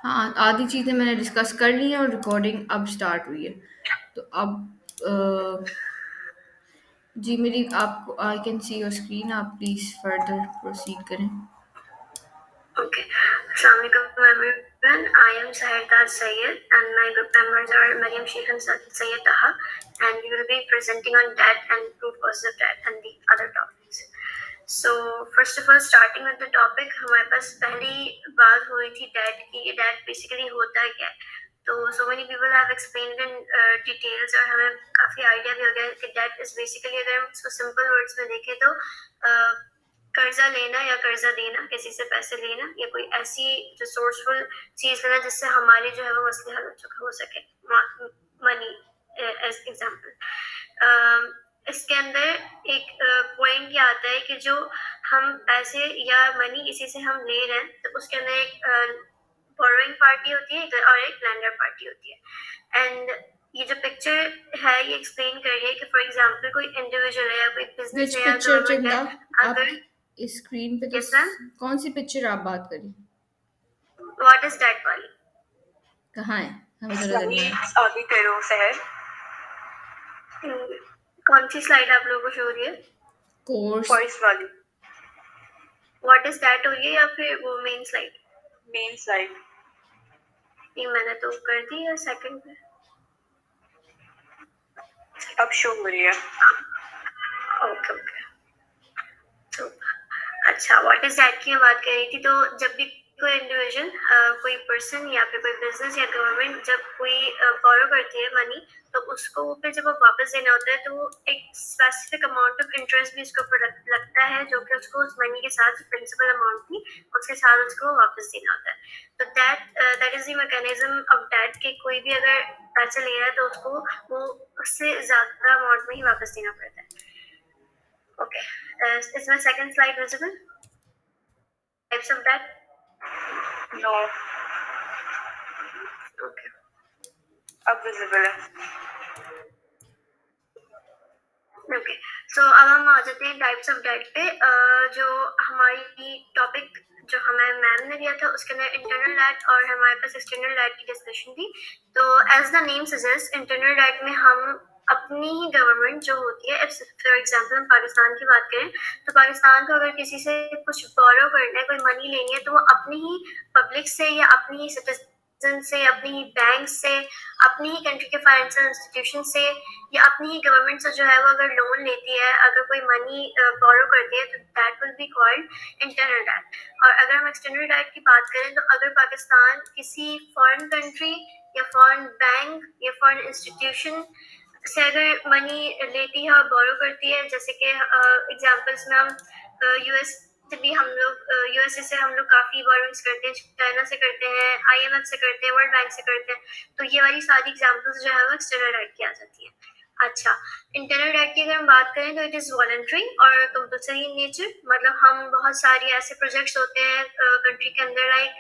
हाँ, आधी चीज़ें मैंने डिस्कस कर ली हैं और रिकॉर्डिंग अब स्टार्ट हुई है। तो अब जी मेरी आपको I can see your screen, आप प्लीज़ फर्दर प्रोसीड करें। Okay. Assalamualaikum everyone. I am Sahirtaz Sayed and my group members are Mariam Sheikh and Sayed Taha, and we will be presenting on debt and root causes of debt and the other topics. So first of all, starting with the topic, हमारे पास पहली बात हुई थी date की. Date basically होता क्या है. तो so many people have explained in details और हमें काफी आइडिया भी हो गया कि डेट इज बेसिकली, अगर हम इसको सिंपल वर्ड्स में देखें तो कर्जा लेना या कर्जा देना, किसी से पैसे लेना या कोई ऐसी रिसोर्सफुल चीज लेना जिससे हमारे जो है वो मसले हल हो सके. Money as example. इसके अंदर एक पॉइंट क्या आता है कि जो हम पैसे या मनी किसी से हम ले रहे हैं तो उसके अंदर एक बोरोइंग पार्टी होती है और एक लेंडर पार्टी होती है. एंड ये जो पिक्चर है ये एक्सप्लेन कर रही है कि फॉर एग्जांपल कोई इंडिविजुअल है या कोई बिजनेस है या गवर्नमेंट है. अगर इस स्क्रीन पे तो yes ma'am, कौन सी पिक्चर आप बात करी? व्हाट इज दैट वाली? कहाँ है? हमें तो नजर नहीं है। आगे करो सर. कौन सी स्लाइड आप लोगों को शो हो रही है? कोर्स वाली. व्हाट इज दैट हो रही है या फिर वो मेन स्लाइड? Main slide. ये मैंने तो कर दी है सेकंड पे. अब शो हो रही है. Okay okay. तो अच्छा, व्हाट इज दैट की मैं बात कर रही थी. तो जब भी कोई इंडिविजुअल, कोई पर्सन या फिर कोई बिजनेस या गवर्नमेंट जब कोई बोरो करती है मनी, तो उसको फिर जब वो वापस देना होता है तो एक स्पेसिफिक अमाउंट ऑफ इंटरेस्ट भी उसके ऊपर लगता है, जो कि उसको उस मनी के साथ प्रिंसिपल अमाउंट थी उसके साथ उसको वापस देना होता है. तो that is the mechanism of debt कि कोई भी अगर पैसे ले रहा है तो उसको वो उससे ज्यादा अमाउंट में ही वापस देना पड़ता है. Okay. Is my second slide visible? Types of debt? No. Okay. अब visible है. Okay. So अब हम आ जाते हैं टाइप्स ऑफ डेट पे. जो हमारी टॉपिक जो हमें मैम ने दिया था उसके अंदर इंटरनल डेट और हमारे पास एक्सटर्नल डेट की डिस्कशन थी. तो as the name suggest, internal debt में हम अपनी ही गवर्नमेंट जो होती है, फॉर एग्जाम्पल हम पाकिस्तान की बात करें तो पाकिस्तान को अगर किसी से कुछ बोरो करना है, कोई मनी लेनी है, तो वो अपनी ही पब्लिक से या अपनी ही सिटीजन से, अपनी ही बैंक से, अपनी ही कंट्री के फाइनेंशियल इंस्टीट्यूशन से या अपनी ही गवर्नमेंट से जो है वो अगर लोन लेती है, अगर कोई मनी बोरो करती है, तो that will be called internal debt. और अगर हम एक्सटर्नल डेट की बात करें तो अगर पाकिस्तान किसी फॉरेन कंट्री या फॉरेन बैंक या फॉरेन इंस्टीट्यूशन से अगर मनी लेती है और बोरो करती है, जैसे कि एग्जांपल्स में हम यूएस से भी हम लोग यूएसए से हम लोग काफी बोरोइंग्स करते हैं, चाइना से करते हैं, आईएमएफ से करते हैं, वर्ल्ड बैंक से करते हैं. तो ये वाली सारी एग्जांपल्स जो है वो एक्सटर्नल डेट की आ जाती है. अच्छा, इंटरनल डेट की अगर हम बात करें तो इट इज वॉलंटरी और कंपल्सरी इन नेचर. मतलब हम बहुत सारे ऐसे प्रोजेक्ट्स होते हैं कंट्री के अंदर, लाइक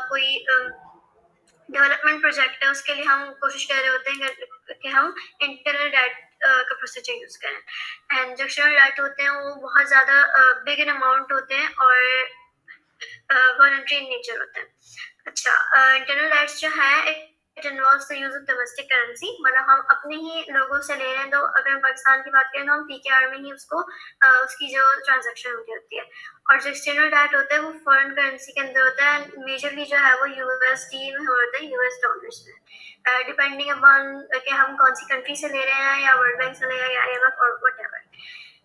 कोई डेवलपमेंट प्रोजेक्ट है, उसके लिए हम कोशिश कर रहे होते हैं कि हम इंटरनल डेट का प्रोसीजर यूज करें. एंड जो एक्सटर्नल डेट होते हैं वो बहुत ज्यादा बिग इन अमाउंट होते हैं और वॉलंटरी इन नेचर होते हैं. अच्छा, इंटरनल डेट्स जो है it involves the use of domestic currency. मतलब हम अपने ही लोगों से ले रहे हैं, तो अगर हम पाकिस्तान की बात करें तो हम पीकेआर में ही उसको उसकी जो ट्रांजैक्शन होती है. और जो एक्सटर्नल डेट होता है वो फॉरेन करेंसी के अंदर होता है. मेजरली जो है वो यूएसडी में होता है, यूएस डॉलर्स में, डिपेंडिंग अपॉन कि हम कौन सी कंट्री से ले रहे हैं, या वर्ल्ड बैंक से ले रहे हैं, या आईएमएफ और व्हाटएवर.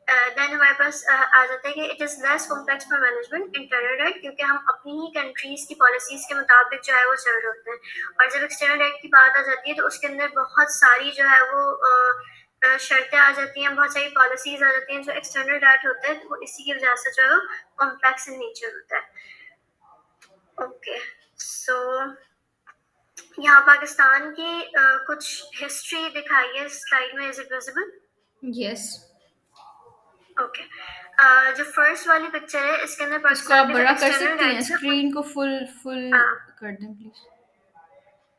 देन हमारे पास आ जाता है कि it is less complex for management internal debt, क्योंकि हम अपनी ही कंट्रीज की पॉलिसीज के मुताबिक जो है वो चल रहे होते हैं. और जब एक्सटर्नल डेट की बात आ जाती है तो उसके अंदर बहुत सारी जो है वो शर्तें आ जाती हैं, बहुत सारी पॉलिसीज आ जाती हैं. जो एक्सटर्नल डेट होता है वो इसी की वजह से जो है कॉम्प्लेक्स इन नेचर होता है. ओके, सो यहाँ पाकिस्तान की कुछ हिस्ट्री दिखाई है स्लाइड में. Is it visible? Yes. Okay. जो फर्स्ट वाली पिक्चर है इसके अंदर इसको आप पाकिस्तान बड़ा कर सकती हैं, स्क्रीन को फुल कर दें प्लीज.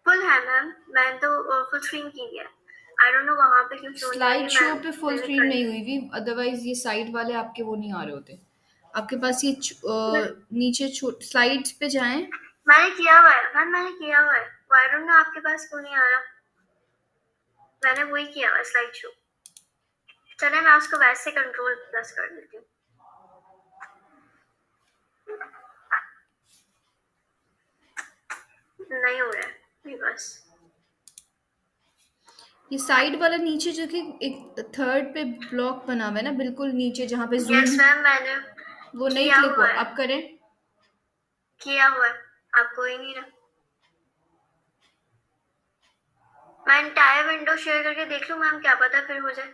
फुल है मैम, मैंने तो फुल स्क्रीन की है. आई डोंट नो वहां पे क्यों शो नहीं आ रही स्लाइड है. शो पे फुल स्क्रीन नहीं हुई थी, अदरवाइज ये साइड वाले आपके वो नहीं आ रहे होते. आपके पास ये नीचे स्लाइड्स पे जाएं. मैंने किया हुआ है मैम, मैंने किया हुआ है। आई डोंट नो आपके पास क्यों नहीं आ रहा। मैंने वही किया हुआ स्लाइड शो। चले मैं उसको वैसे कंट्रोल प्लस कर देती हूँ। नहीं हो रहा है मेरे पास। ये साइड वाला नीचे जो कि एक थर्ड पे ब्लॉक बना हुआ है ना, बिल्कुल नीचे जहाँ पे जूम यस है, मैम, मैंने वो नहीं किया क्लिक हुआ। हुआ है। अब करें। किया हुआ है। आपको ही नहीं रहा। मैं इंटायर विंडो शेयर करके देख लूँ मैम, क्या पता फिर हो जाए।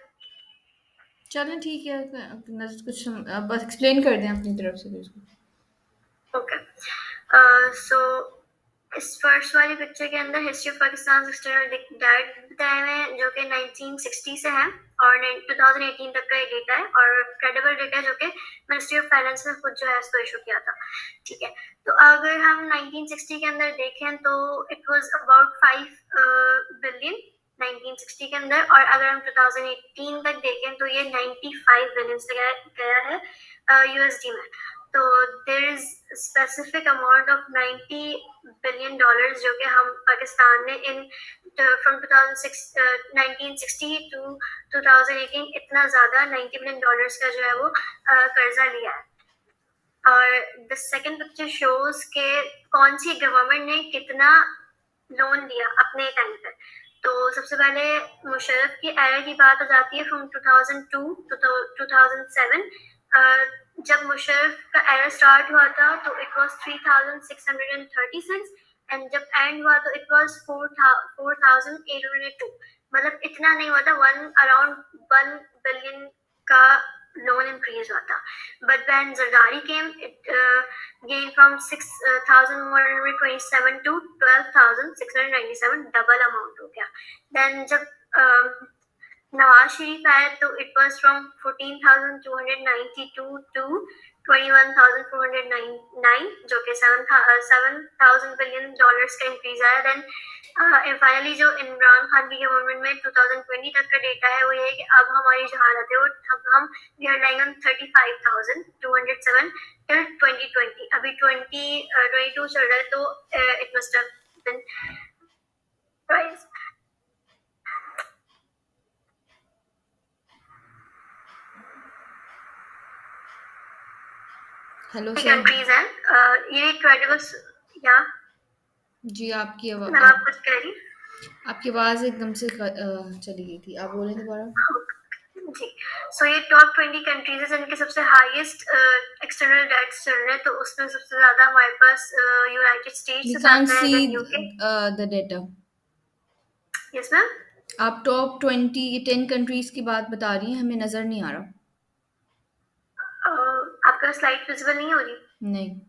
चलें ठीक है, कुछ अब बस एक्सप्लेन कर दें अपनी तरफ से भी उसको। ओके। सो इस फर्स्ट वाली पिक्चर के अंदर history of Pakistan external debt बताए हुए हैं, जो कि 1960 से है और 2018 तक का ये डेटा है, और क्रेडिबल डेटा है जो कि मिनिस्ट्री ऑफ फाइनेंस ने खुद जो है इसको इशू किया था। ठीक है, तो अगर हम 1960 के अंदर देखें तो इट वाज अबाउट 5 बिलियन 1960 के अंदर, और अगर हम 2018 तक देखें तो ये 95 बिलियन से गया है यूएसडी में। तो there is specific amount of 90 billion dollars जो कि हम पाकिस्तान ने इन फ्रॉम 1960 टू 2018 इतना ज़्यादा 90 बिलियन डॉलर्स का जो है वो कर्जा लिया है। और द सेकेंड पिक्चर शोज के कौन सी गवर्नमेंट ने कितना लोन दिया अपने टाइम पर। तो सबसे पहले मुशर्रफ की एरा की बात हो जाती है फ्रॉम 2002 टू 2007। जब मुशर्रफ का एरा स्टार्ट हुआ था तो इट वाज 3636, एंड जब एंड हुआ तो इट वाज 4802। मतलब इतना नहीं हुआ था, वन अराउंड 1 बिलियन का लोन इंक्रीज हुआ था। But when Zardari came it gained from 6,127 to 12,697, double amount हो गया। देन जब नवाज शरीफ आया तो इट वाज फ्रॉम 14,292 टू 21,409, जो कि 7,000 बिलियन डॉलर्स का इंक्रीज आया। देन फाइनली जो इमरान खान की गवर्नमेंट में 2020 तक का डेटा है वो ये है कि अब हमारी जो हालत है वो हम we are lying on 35,207 till 2020। अभी 2022 चल रहा है, तो it must have been raise. Hello sir. Countries हैं ये क्रेडिबल। या जी, मैं आप कुछ कह रही। आपकी आवाज़ एकदम से चली गई थी, आप बोलें दोबारा। जी, सो ये टॉप 20 कंट्रीज है जिनके सबसे हाईएस्ट एक्सटर्नल डेट्स चल रहे हैं। तो उसमें सबसे ज्यादा हमारे पास यूनाइटेड वी स्टेट्स कांट आता है, see then UK. The data. Yes ma'am. आप टॉप 10 कंट्रीज की बात बता रही हैं, हमें नज़र नहीं आ रहा। आपका स्लाइड विजिबल नहीं हो रही नहीं।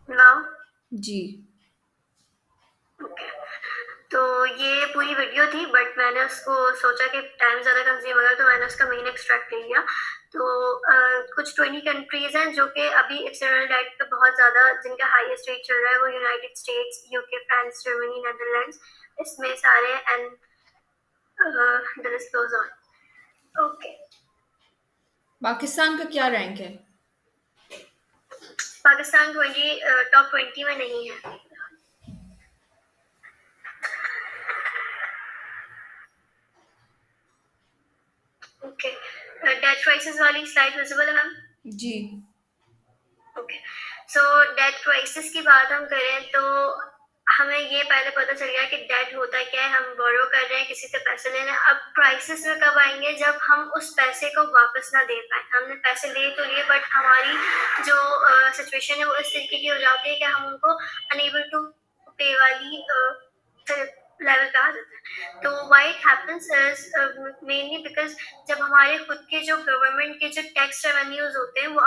नाउ। जी। ओके, तो ये पूरी वीडियो थी, बट मैंने उसको सोचा कि टाइम ज़्यादा कंज्यूम होगा तो मैंने उसका मेन एक्सट्रैक्ट ले लिया। तो कुछ 20 कंट्रीज हैं जो कि अभी एक्सटर्नल डेट पे बहुत ज़्यादा जिनका हाईएस्ट रेट चल रहा है, वो United states, UK, France, Germany, Netherlands, इसमें सारे, and the list goes on. Okay, Pakistan का क्या रैंक है? पाकिस्तान 20 टॉप 20 में नहीं है। ओके, डेट क्राइसिस वाली स्लाइड विजिबल है मैम? जी। ओके, सो डेट क्राइसिस की बात हम करें तो हमें ये पहले पता चल गया कि डेट होता क्या है। हम बोरो कर रहे हैं, किसी से पैसे ले रहे हैं। अब क्राइसिस में कब आएंगे? जब हम उस पैसे को वापस ना दे पाए। हमने पैसे ले तो लिए, बट हमारी जो सिचुएशन है वो इस तरीके की हो जाती है कि हम उनको अनेबल टू पे वाली लेवल पे आ जाते हैं। तो why it happens is mainly because जब हमारे खुद के जो गवर्नमेंट के जो टैक्स रेवेन्यूज होते हैं वो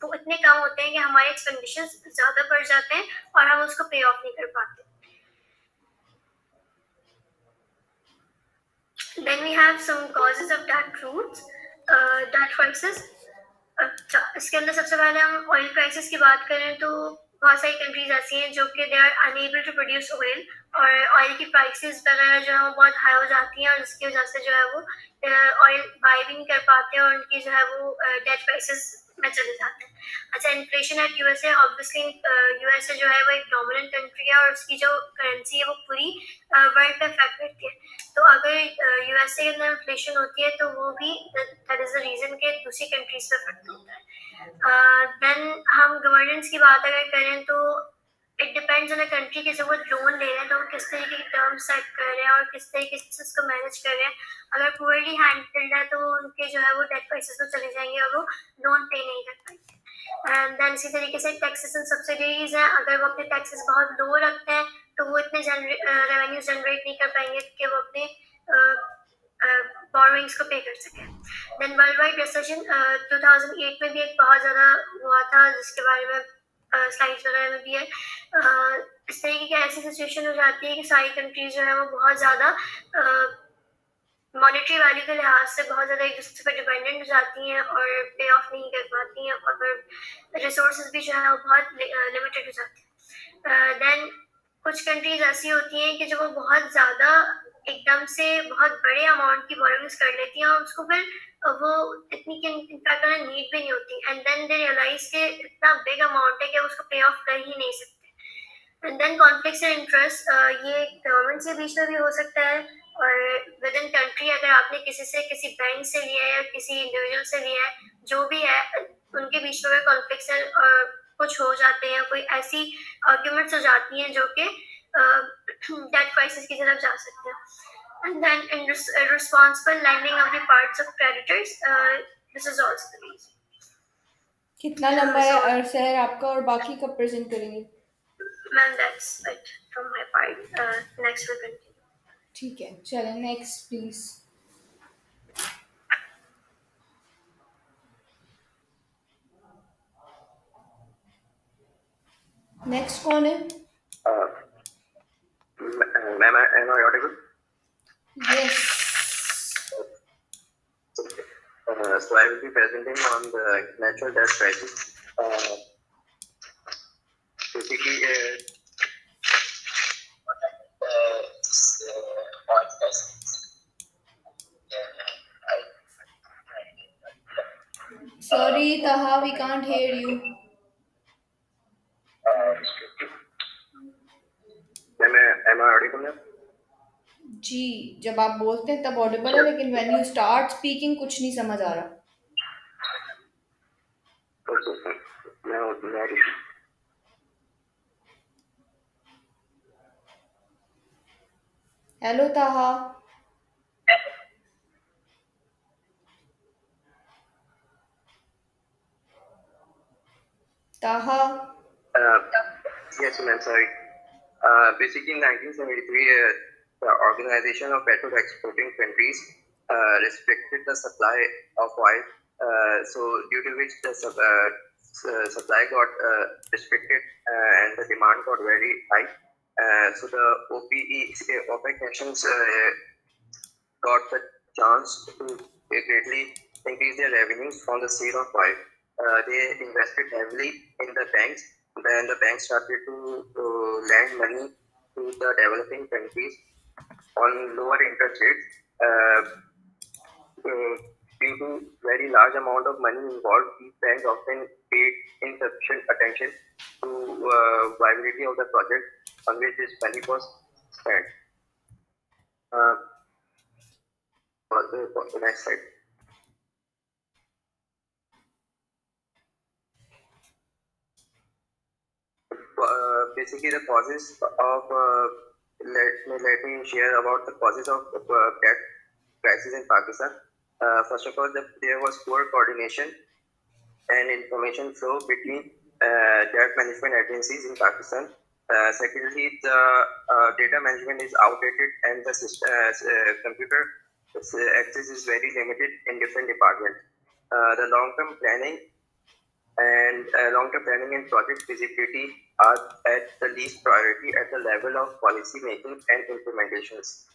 वो इतने कम होते हैं कि हमारे एक्सपेंडिचर्स ज्यादा बढ़ जाते हैं और हम उसको पे ऑफ नहीं कर पाते। Then we have some causes of debt roots, debt crisis। अच्छा, इसके अंदर सबसे पहले हम ऑयल क्राइसिस की बात करें तो बहुत सारी कंट्रीज ऐसी हैं जो कि they are unable to produce oil, और ऑयल की प्राइसेस वगैरह जो है वो बहुत हाई हो जाती हैं, और जिसकी वजह से जो है वो ऑयल बाय भी नहीं कर पाते हैं, और उनकी जो है वो डेट प्राइसेस में चले जाते हैं। अच्छा, inflation eight USA, obviously USA जो है वो एक डोमिनेंट कंट्री है, और उसकी जो करेंसी है वो पूरी वर्ल्ड पे इफेक्ट करती है। तो अगर यूएसए के अंदर इन्फ्लेशन होती है तो वो भी दैट इज द रीजन के दूसरी कंट्रीज पे इफेक्ट होता है। देन हम गवर्नेंस की बात अगर करें तो it depends on the country कि जब वो लोन ले रहे हैं तो वो किस तरीके की टर्म्स सेट कर रहे हैं और किस तरीके से उसको मैनेज कर रहे हैं। अगर पुअरली हैंडल्ड है तो उनके जो है वो डेट प्राइसेस में चले जाएंगे और वो लोन पे नहीं कर पाएंगे। एंड देन इसी तरीके से टैक्सेस एंड सब्सिडीज हैं, अगर वो अपने टैक्सेस बहुत लो रखते हैं तो वो इतने रेवेन्यू जनरेट नहीं कर पाएंगे कि वो अपने बोरोइंग्स को पे कर सकें। देन वर्ल्ड वाइड रिसेशन 2008 में भी एक बहुत ज़्यादा हुआ था, जिसके बारे में स्लाइड्स वगैरह में भी है। इस तरीके की ऐसी सिचुएशन हो जाती है कि सारी कंट्रीज जो है वो बहुत ज़्यादा मॉनेटरी वैल्यू के लिहाज से बहुत ज़्यादा एक दूसरे पर डिपेंडेंट हो जाती हैं और पे ऑफ नहीं कर पाती हैं, और रिसोर्सेज भी जो है वो बहुत लिमिटेड हो जाते हैं। देन कुछ कंट्रीज ऐसी होती हैं कि जो वो बहुत ज़्यादा एकदम से बहुत बड़े अमाउंट की बोरोइंग्स कर लेती हैं, और उसको फिर वो इतनी कि इनफैक्ट उन्हें नीड भी नहीं होती, एंड देन दे रियलाइज के इतना बिग अमाउंट है कि उसको पे ऑफ कर ही नहीं सकते। And then conflicts and interest, ये गवर्नमेंट के बीच में भी हो सकता है, और विद इन कंट्री अगर आपने किसी से किसी बैंक से लिया है या किसी इंडिविजुअल से लिया है, जो भी है उनके बीच में कॉन्फ्लिक्ट्स कुछ हो जाते हैं, कोई ऐसी आर्ग्यूमेंट्स हो जाती हैं जो कि डेट क्राइसिस की तरफ जा सकते हैं। And then irresponsible lending of the parts of creditors, this is also the reason. कितना लंबा है So, अरसा आपका, और बाकी कब प्रेजेंट करेंगे? ma'am, that's it from my part. Next we'll continue. ठीक है, चलें नेक्स्ट प्लीज। नेक्स्ट कौन है? Uh, ma'am, am I audible? Yes. So I will be presenting on the natural death crisis. Basically, sorry Taha, we can't hear you. am I audible now? जी, जब आप बोलते हैं तब ऑडिबल है, लेकिन व्हेन यू स्टार्ट स्पीकिंग कुछ नहीं समझ आ रहा। Okay. Now, not issue. Hello ताहा। ताहा। Uh, yes, ma'am, sorry. Basically, in 1973, the Organization of Petrol Exporting Countries restricted the supply of oil, so due to which the supply got restricted and the demand got very high. So the OPEC nations got the chance to greatly increase their revenues from the sale of oil. They invested heavily in the banks. Then the banks started to lend money to the developing countries on lower interest rates. Due to very large amount of money involved, these banks often paid insufficient attention to viability of the project on which this money was spent. For the next slide. Basically, the causes of let me share about the causes of debt crisis in Pakistan. First of all, there was poor coordination and information flow between debt management agencies in Pakistan. Secondly, the data management is outdated and the computer access is very limited in different departments. The long-term planning and project feasibility are at the least priority at the level of policy making and implementations.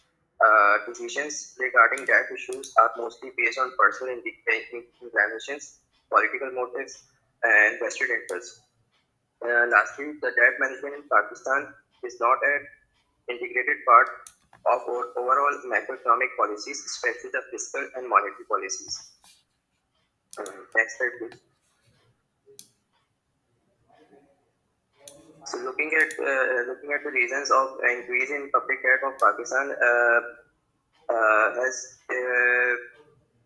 Decisions regarding debt issues are mostly based on personal inclinations, political motives, and vested interests. Lastly, the debt management in Pakistan is not an integrated part of overall macroeconomic policies, especially the fiscal and monetary policies. Next slide, please. So, looking at the reasons of increase in public debt of Pakistan has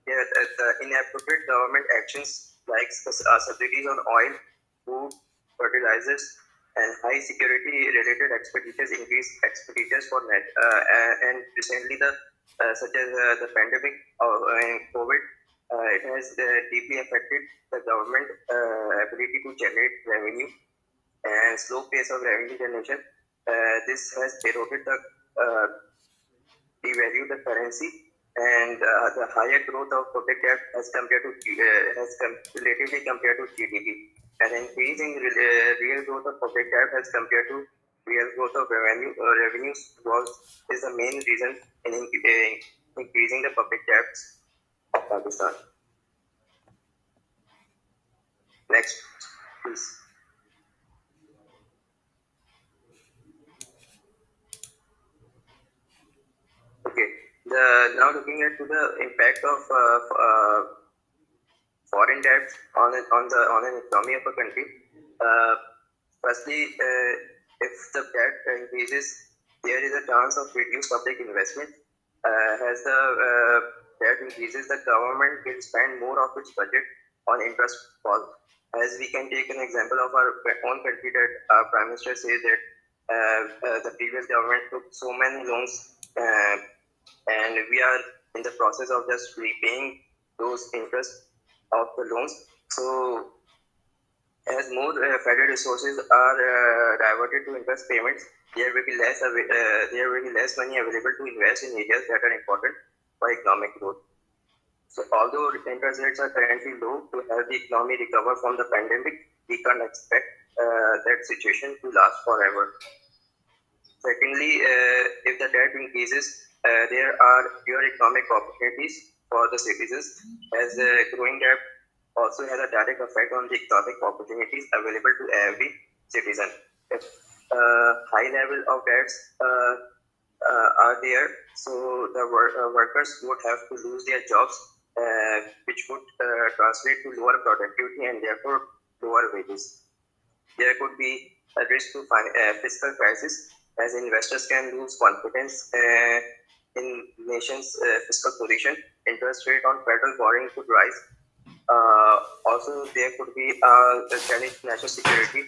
yeah, the inappropriate government actions like subsidies on oil, food, fertilizers, and high security related expenditures increase expenditures for net. And recently, the such as the pandemic and COVID, it has deeply affected the government ability to generate revenue and slow pace of revenue generation. This has eroded the devalue the currency, and the higher growth of public debt as compared to relatively compared to GDP. An increase in real growth of public debt as compared to real growth of revenues is the main reason in increasing the public debts of Pakistan. Next, please. Okay. Now looking at to the impact of foreign debts on an economy of a country. Uh, Firstly, if the debt increases, there is a chance of reduced public investment. As the debt increases, the government will spend more of its budget on interest cost. As we can take an example of our own country, that our prime minister says that the previous government took so many loans, and we are in the process of just repaying those interest of the loans. So as more federal resources are diverted to interest payments, there will be less money available to invest in areas that are important for economic growth. So, although interest rates are currently low, to help the economy recover from the pandemic, we can't expect that situation to last forever. Secondly, if the debt increases, there are fewer economic opportunities for the citizens, as growing debt also has a direct effect on the economic opportunities available to every citizen. If high level of debts are there, so the workers would have to lose their jobs, which would translate to lower productivity and therefore lower wages. There could be a risk to fiscal crisis, as investors can lose confidence in nation's fiscal position. Interest rate on federal borrowing could rise. Also, there could be the challenge to national security,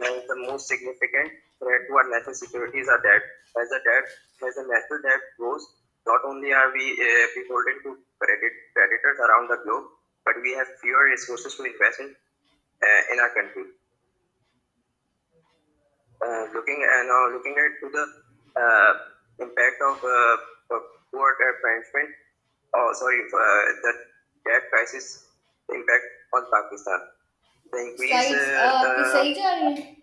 and the most significant threat to our national security is our debt. As the national debt grows, not only are we beholden to creditors around the globe, but we have fewer resources to invest in our country. Looking at to the impact of poor debt management. Oh, sorry, the debt crisis impact on Pakistan. The increase. Slides आपकी सही जा रही हैं?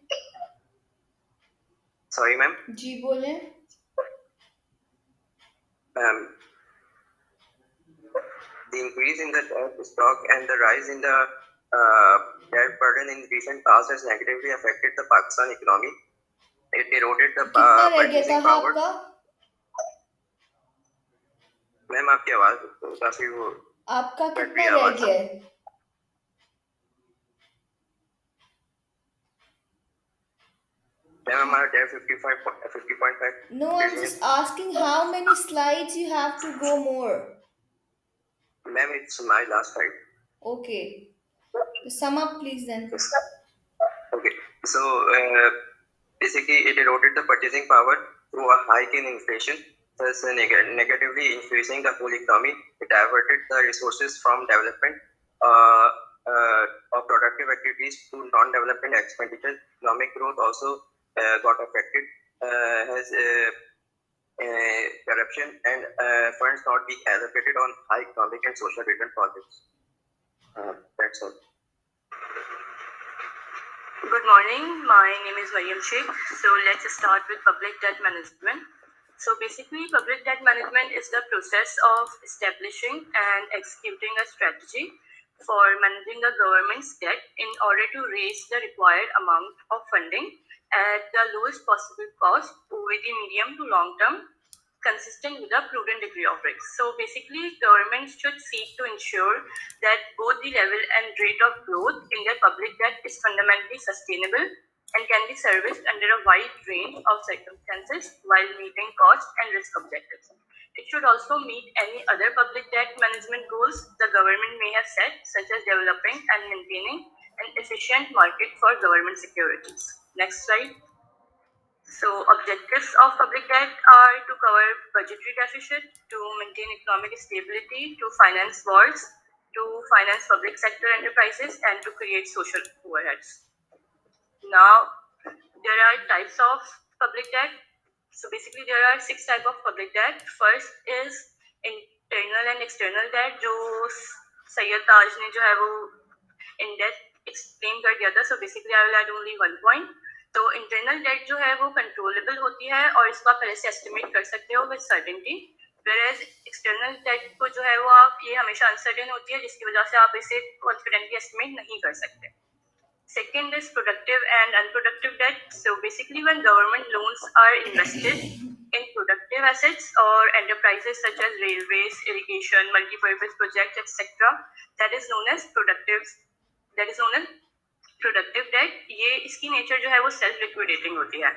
Sorry, ma'am. जी बोलें. Um, the increase in the debt stock and the rise in the debt burden in recent past has negatively affected the Pakistan economy. It eroded the कितना रह गया था purchasing power. आपका? मैम आपकी आवाज काफी वो आपका कट रही कितना है रह आवाज. गया है? मैम हमारा date 50.5 No, I'm just asking how many slides you have to go more. Ma'am, it's my last slide. Okay. To sum up, please then. Yes. Okay. So basically, it eroded the purchasing power through a hike in inflation, thus negatively influencing the whole economy. It diverted the resources from development of productive activities to non-development expenditure. Economic growth also got affected, as corruption and funds not being allocated on high economic and social return projects. That's all. Good morning. My name is Mariam Sheikh. So let's start with public debt management. So basically, public debt management is the process of establishing and executing a strategy for managing the government's debt in order to raise the required amount of funding at the lowest possible cost over the medium to long term, consistent with a prudent degree of risk. So basically, governments should seek to ensure that both the level and rate of growth in their public debt is fundamentally sustainable and can be serviced under a wide range of circumstances while meeting cost and risk objectives. It should also meet any other public debt management goals the government may have set, such as developing and maintaining an efficient market for government securities. Next slide. So, objectives of public debt are to cover budgetary deficit, to maintain economic stability, to finance wars, to finance public sector enterprises, and to create social overheads. Now, there are types of public debt. So basically, there are six types of public debt. First is internal and external debt, जो सैयद ताज ने जो है वो in depth explain कर दिया था. So basically, I will add only one point. तो internal debt जो है वो controllable होती है और इसको आप पहले से estimate कर सकते हो with certainty. Whereas external debt को जो है वो आप ये हमेशा uncertain होती है जिसकी वजह से आप इसे confidently estimate नहीं कर सकते. Second is productive and unproductive debt. So basically, when government loans are invested in productive assets or enterprises such as railways, irrigation, multi-purpose projects, etc., that is known as productive. That is known as productive debt. ये इसकी nature जो है वो self liquidating होती है.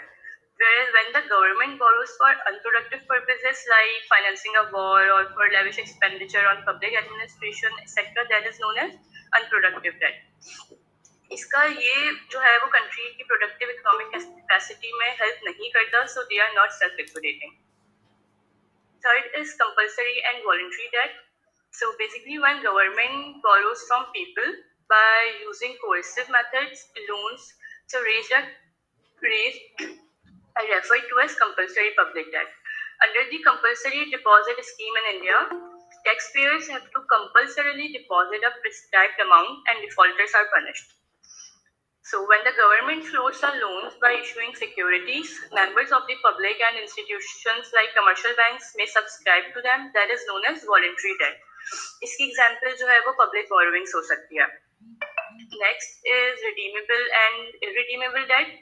Whereas when the government borrows for unproductive purposes like financing a war or for lavish expenditure on public administration, etc., that is known as unproductive debt. इसका ये जो है वो कंट्री की प्रोडक्टिव इकोनॉमिक कैपेसिटी में help नहीं करता, so they are not self liquidating. Third is compulsory and voluntary debt. So basically, when government borrows from people by using coercive methods, loans, so raised are referred to as compulsory public debt. Under the compulsory deposit scheme in India, taxpayers have to compulsorily deposit a prescribed amount and defaulters are punished. So when the government floats on loans by issuing securities, members of the public and institutions like commercial banks may subscribe to them. That is known as voluntary debt. इसकी example जो है वो public borrowings हो सकती है. Next is redeemable and irredeemable debt.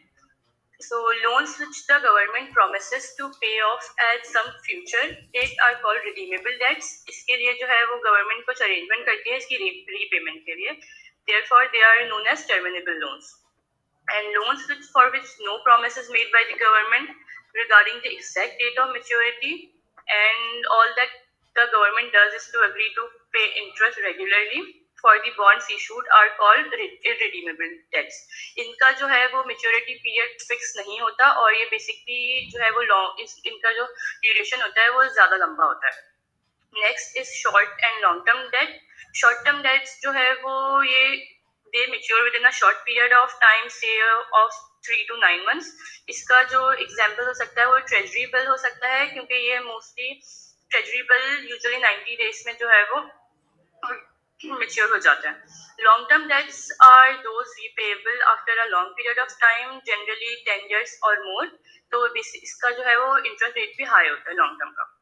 So loans which the government promises to pay off at some future date are called redeemable debts. इसके लिए जो है वो government कुछ arrangement करती है इसकी repayment के लिए. Therefore, they are known as terminable loans. And loans for which no promise is made by the government regarding the exact date of maturity, and all that the government does is to agree to pay interest regularly for the bonds issued are called irredeemable debts. इनका जो है वो maturity period fix नहीं होता और ये basically जो है वो इनका जो duration होता है वो ज़्यादा लंबा होता है. Next is short and long term debt. Short term debts जो है वो ये they mature within a short period of time, say of 3 to 9 months. इसका जो example हो सकता है वो treasury bill हो सकता है क्योंकि ये mostly treasury bill usually 90 days में जो है वो mature हो जाता है. Long term debts are those repayable after a long period of time, generally 10 years or more. तो इसका जो है वो interest rate भी high होता है long term का.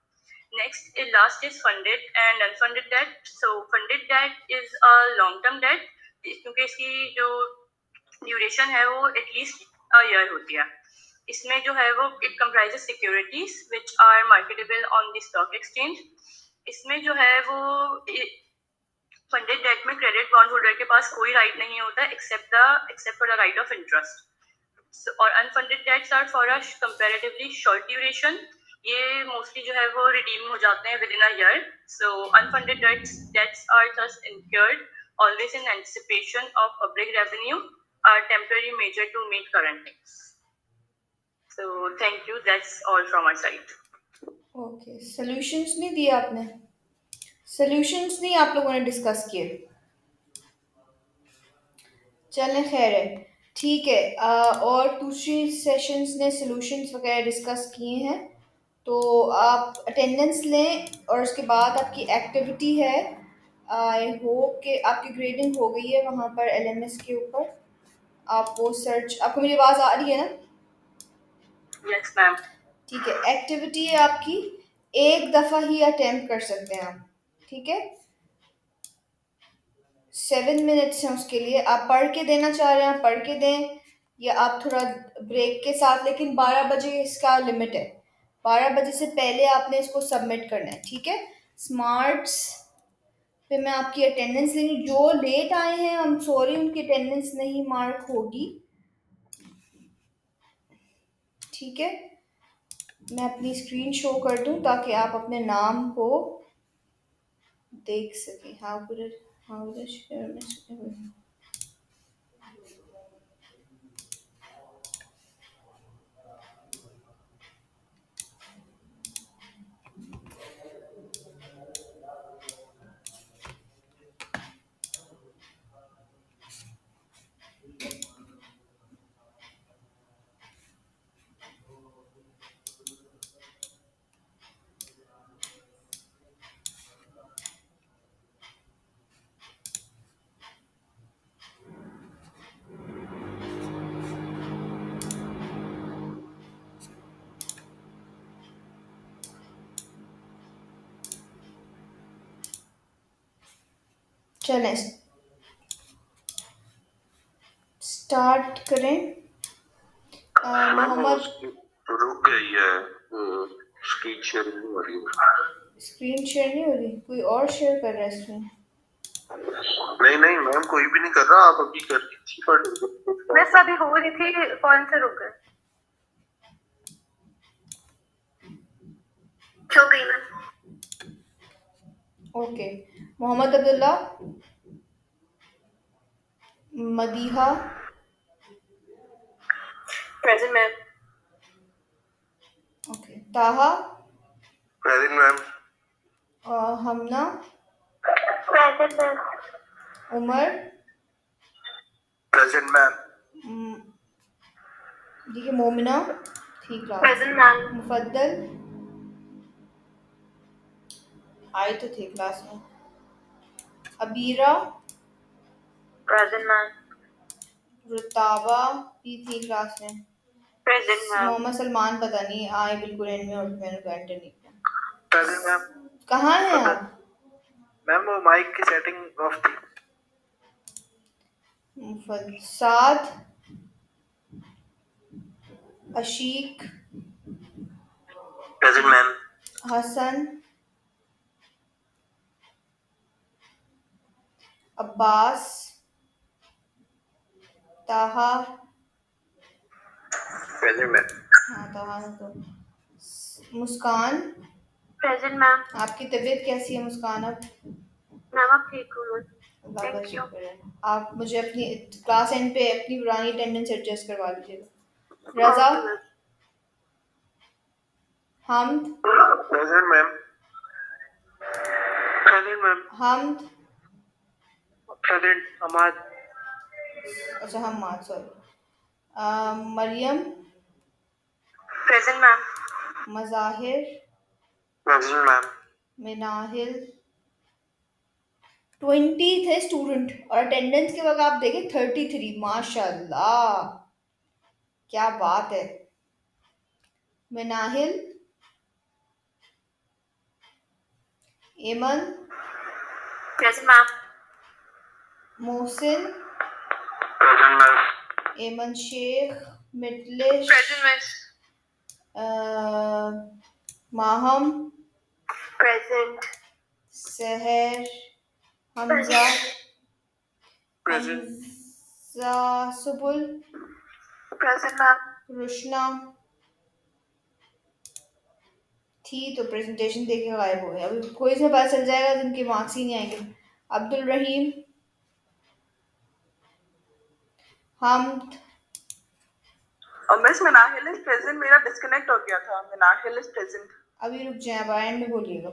Next, last is funded and unfunded debt. So funded debt is a long-term debt क्योंकि इसकी जो ड्यूरेशन है वो एटलीस्ट अ ईयर होती है. इसमें जो है वो it comprises securities which are marketable on the stock exchange. इसमें जो है वो फंडेड डेट में क्रेडिट बॉन्ड होल्डर के पास कोई राइट नहीं होता except for the right of interest. और unfunded debts are for a comparatively short duration. ये मोस्टली जो है वो रिडीम हो जाते हैं within a year. So unfunded debts are thus incurred always in anticipation of public revenue, are temporary measure to meet current needs. So thank you. That's all from our side. Okay, solutions नहीं दिए आपने, solutions नहीं आप लोगों ने discuss किए. चलें, खैर है, ठीक है. और दूसरी सेशंस ने सॉल्यूशंस वगैरह डिस्कस किए हैं, तो आप अटेंडेंस लें और उसके बाद आपकी एक्टिविटी है. आई होप कि आपकी ग्रेडिंग हो गई है वहाँ पर एलएमएस के ऊपर. आप वो सर्च, आपको मेरी आवाज़ आ रही है ना? Yes, ma'am. ठीक है. एक्टिविटी है आपकी, एक दफ़ा ही अटेम्प्ट कर सकते हैं आप, ठीक है. 7 मिनट्स हैं उसके लिए। आप पढ़ के देना चाह रहे हैं, पढ़ के दें, या आप थोड़ा ब्रेक के साथ, लेकिन 12 बजे इसका लिमिट है। 12 बजे से पहले आपने इसको सबमिट करना है, ठीक है। स्मार्ट्स पे मैं आपकी अटेंडेंस लेंगी। जो लेट आए हैं, आई एम सॉरी, उनकी अटेंडेंस नहीं मार्क होगी, ठीक है। मैं अपनी स्क्रीन शो कर दूं ताकि आप अपने नाम को देख सकें। चलें, स्टार्ट करें। मैम वो मोहम्मद, उसकी रुक गई है, स्क्रीन शेयर नहीं हो रही। स्क्रीन शेयर नहीं हो रही? कोई और शेयर कर रहा है स्क्रीन? नहीं नहीं मैम, कोई भी नहीं कर रहा, आप अभी कर रही थी पर मैं सभी हो रही थी, कौन से रुक गए? हो गई ma'am. Okay. Mohammad Abdullah, Madiha, present ma'am. Okay, Taha, present ma'am. Hamna, present ma'am. Umar, present ma'am. देखिए, मोमिना थी क्लास, प्रेजेंट मैम। मुफद्दल आए तो थे क्लास में, अबीरा, प्रेजेंट मैम। रुतावा भी थी क्लास में। Present ma'am. मोहम्मद सलमान पता नहीं आए बिल्कुल एंड में, और मैंने उनको एंटर नहीं किया। Present ma'am. कहाँ हैं आप? मैम वो माइक की सेटिंग ऑफ थी। साद, अशीक, प्रेजेंट मैम। हसन, अब्बास, ताहा, प्रेजेंट मैम। हाँ ताहा है तो, मुस्कान। Present ma'am. आपकी तबीयत कैसी है मुस्कान अब? मैम आप ठीक हूँ। अल्लाह का थैंक यू। शुक्र है। आप मुझे अपनी क्लास एंड पे अपनी पुरानी अटेंडेंस एडजस्ट करवा लीजिएगा। Raza, okay ma'am. Hamad, present ma'am. Present ma'am. Hamad, present Amad. अच्छा हम sorry, Maryam, present ma'am. Mazahir, present ma'am. Minahil. 20 थे स्टूडेंट, और अटेंडेंस के वक्त आप देखें 33। माशाल्लाह, क्या बात है। Minahil, Eman, present ma'am. Mohsin, present ma'am. Eman Sheikh, Mitlish, present miss. Maham, present. Sehar, Hamza, present. Hamza, Subul, present ma'am. Rushna थी तो प्रेजेंटेशन देके गायब हो गए। अभी कोई से पता चल जाएगा जिनके मार्क्स ही नहीं आएंगे। अब्दुल रहीम, हमद, और मिस मिनाहिल इज प्रेजेंट, मेरा डिस्कनेक्ट हो गया था। Minahil is present. अभी रुक जाए, अब एंड में बोलिएगा।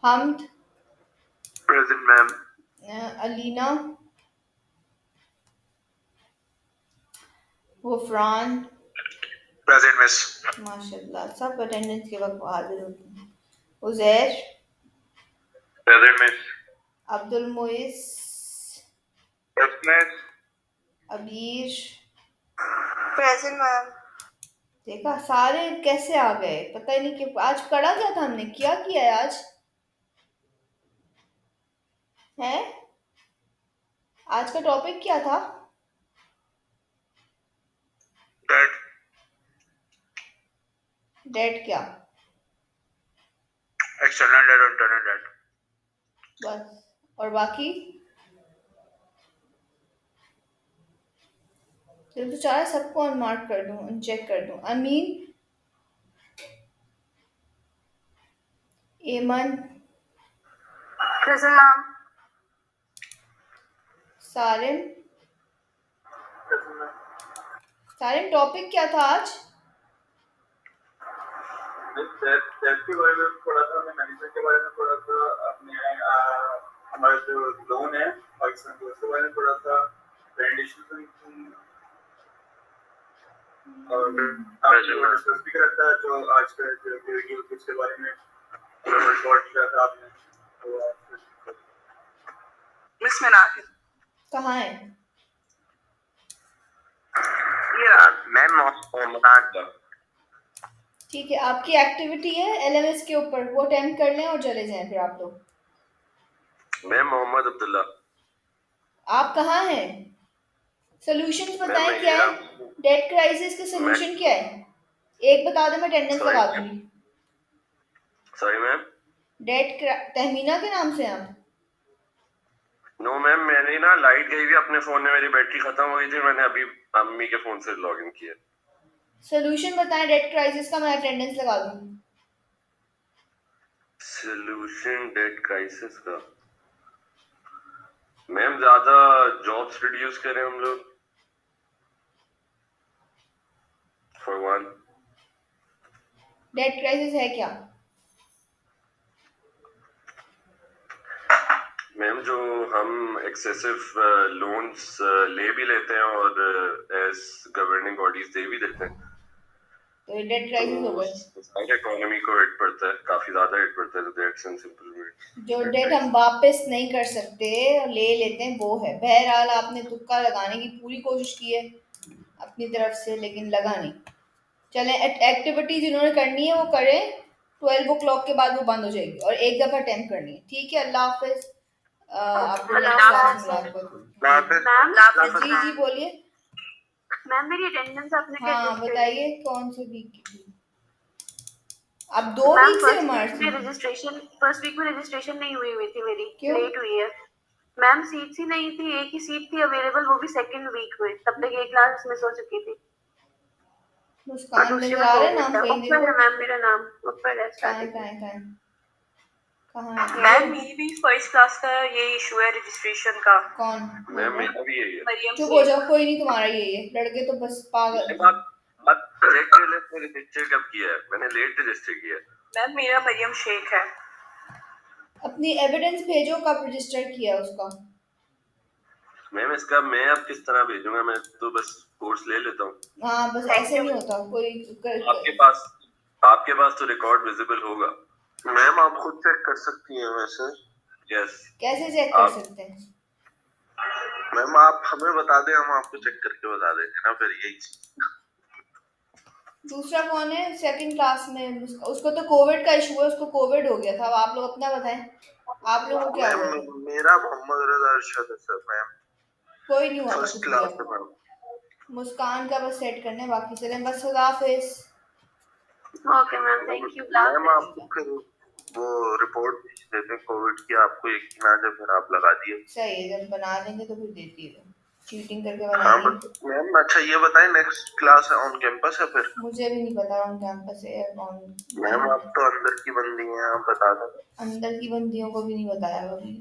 Hamad, present ma'am. Alina, Gufran, present miss. माशाल्लाह सब अटेंडेंस के वक्त हाजिर होते हैं। Uzair, present miss. Abdul Moiz, present miss. Abeer. Present ma'am. देखा, सारे कैसे आ गए, पता ही नहीं कि आज पढ़ा क्या था, हमने क्या किया है आज है। आज का टॉपिक क्या था? डेट। डेट क्या? एक्सटर्नल डेट और इंटरनल डेट। बस? और बाकी? चलो तो चाह रहा सबको अनमार्क कर दूं, अनचेक कर दूं। अमीन, एमन, present ma'am. Sarim. Sarim, topic क्या था आज? डेट के बारे में थोड़ा सा, मैनेजमेंट के बारे में थोड़ा सा, अपने हमारे जो लोन है पाकिस्तान के उसके बारे में थोड़ा सा, रेंडिशन और आपको डिस्कस भी करता है जो आज का जो उसके बारे में रिकॉर्ड किया था आपने। तो मिस मिनाहिल। कहाँ है? ये मैम मकान। ठीक है, आपकी एक्टिविटी है एलएमएस के ऊपर, वो अटेम्प्ट कर लें और चले जाएं फिर आप लोग। मैं मोहम्मद अब्दुल्ला। आप कहाँ हैं? सॉल्यूशंस मैं बताएं क्या है? डेट क्राइसिस के सॉल्यूशन क्या है? एक बता दें, मैं अटेंडेंस लगा दूंगी। Sorry ma'am. तहमीना के नाम से आप? नो मैम, मैंने ना लाइट गई हुई अपने फोन में, मेरी बैटरी खत्म हो गई थी, मैंने अभी अम्मी के फोन से लॉगिन किया। सॉल्यूशन बताएं डेट क्राइसिस का, मैं अटेंडेंस लगा दूंगी। सोल्यूशन डेट क्राइसिस का मैम, ज्यादा जॉब्स रिड्यूस करें हम लोग, फॉर वन। डेट क्राइसिस है क्या? मैम जो हम एक्सेसिव लोन्स ले भी लेते हैं और एज गवर्निंग बॉडीज दे भी देते हैं, तो ये डेट क्राइसिस हो गए। साइड इकोनॉमी को हिट पड़ता है, काफी ज्यादा हिट पड़ता है, तो दैट्स एन सिंपल जो डेट हम वापस नहीं कर सकते और ले लेते हैं वो है। बहरहाल आपने तुक्का लगाने की पूरी कोशिश की है अपनी तरफ से, लेकिन लगा नहीं। चलें, एक्टिविटी जिन्होंने करनी है वो करें। 12 o'clock के बाद वो बंद हो जाएगी और एक दफा अटेम्प्ट करनी है। ठीक है, अल्लाह हाफिज। आपको नेक्स्ट क्लास में मुलाकात होगी। मैम जी जी बोलिए। मैम मेरी अटेंडेंस आपने हाँ कैसे बताइए, कौन से वीक की थी? अब 2 मैम वीक से बीमार थी? फर्स्ट वीक में रजिस्ट्रेशन नहीं हुई थी मेरी। क्यों? लेट हुई है मैम। सीट्स ही नहीं थी, एक ही सीट थी अवेलेबल, वो भी सेकंड वीक में। तब तक एक क्लास मिस हो चुकी थी और मुस्कान दूसरी नजर में आ 2 रहा है नाम? वीक है। कहीं ऊपर देखो। है मैम मेरा नाम, ऊपर है कहाँ है स्टार्टिंग कहाँ में। है कहाँ है? कहाँ है? मैम मेरी भी फर्स्ट क्लास का ये इशू है रजिस्ट्रेशन का। कौन? मैम मेरा भी यही है। मरियम चुप हो से। जाओ, कोई नहीं, तुम्हारा यही है। लड़के तो बस पागल। बात बात चेक कर ले, मैंने रजिस्टर कब किया है? मैंने लेट रजिस्टर किया है। मैम मेरा मरियम शेख है। अपनी एविडेंस भेजो, कब रजिस्टर किया उसका। मैम इसका मैं अब किस तरह भेजूंगा? मैं तो बस कोर्स ले लेता हूँ। हाँ बस थैंक ऐसे यू। नहीं होता कोई आपके पास आपके पास तो रिकॉर्ड विजिबल होगा। मैम आप खुद चेक कर सकती हैं वैसे। यस। कैसे चेक कर सकते हैं? मैम आप हमें बता दें, हम आपको चेक करके बता देंगे ना, फिर यही चीज। दूसरा कौन है सेकंड क्लास में? उसको तो कोविड का इशू है, उसको कोविड हो गया था। अब आप लोग अपना बताएं, आप लोगों को क्या हुआ था? मेरा मोहम्मद रजा अरशद है सर मैम। कोई नहीं हुआ था फर्स्ट कुछ भी। क्लास अब है मैम। मुस्कान का बस सेट करने बाकी। चलें, बस खुदा हाफिज। Okay ma'am, thank you. Ma'am आपको फिर वो रिपोर्ट भेज देते हैं कोविड की, आपको यकीन आ जाए फिर आप लगा दिए। सही है, जब बना लेंगे तो फिर देती है। चीटिंग करके हाँ बनाएंगे। मैम अच्छा ये बताएं, नेक्स्ट क्लास है ऑन कैंपस है फिर? मुझे भी नहीं पता ऑन कैंपस है या कौन। मैम आप तो अंदर की बंदी हैं, आप बता दो। अंदर की बंदियों को भी नहीं बताया अभी।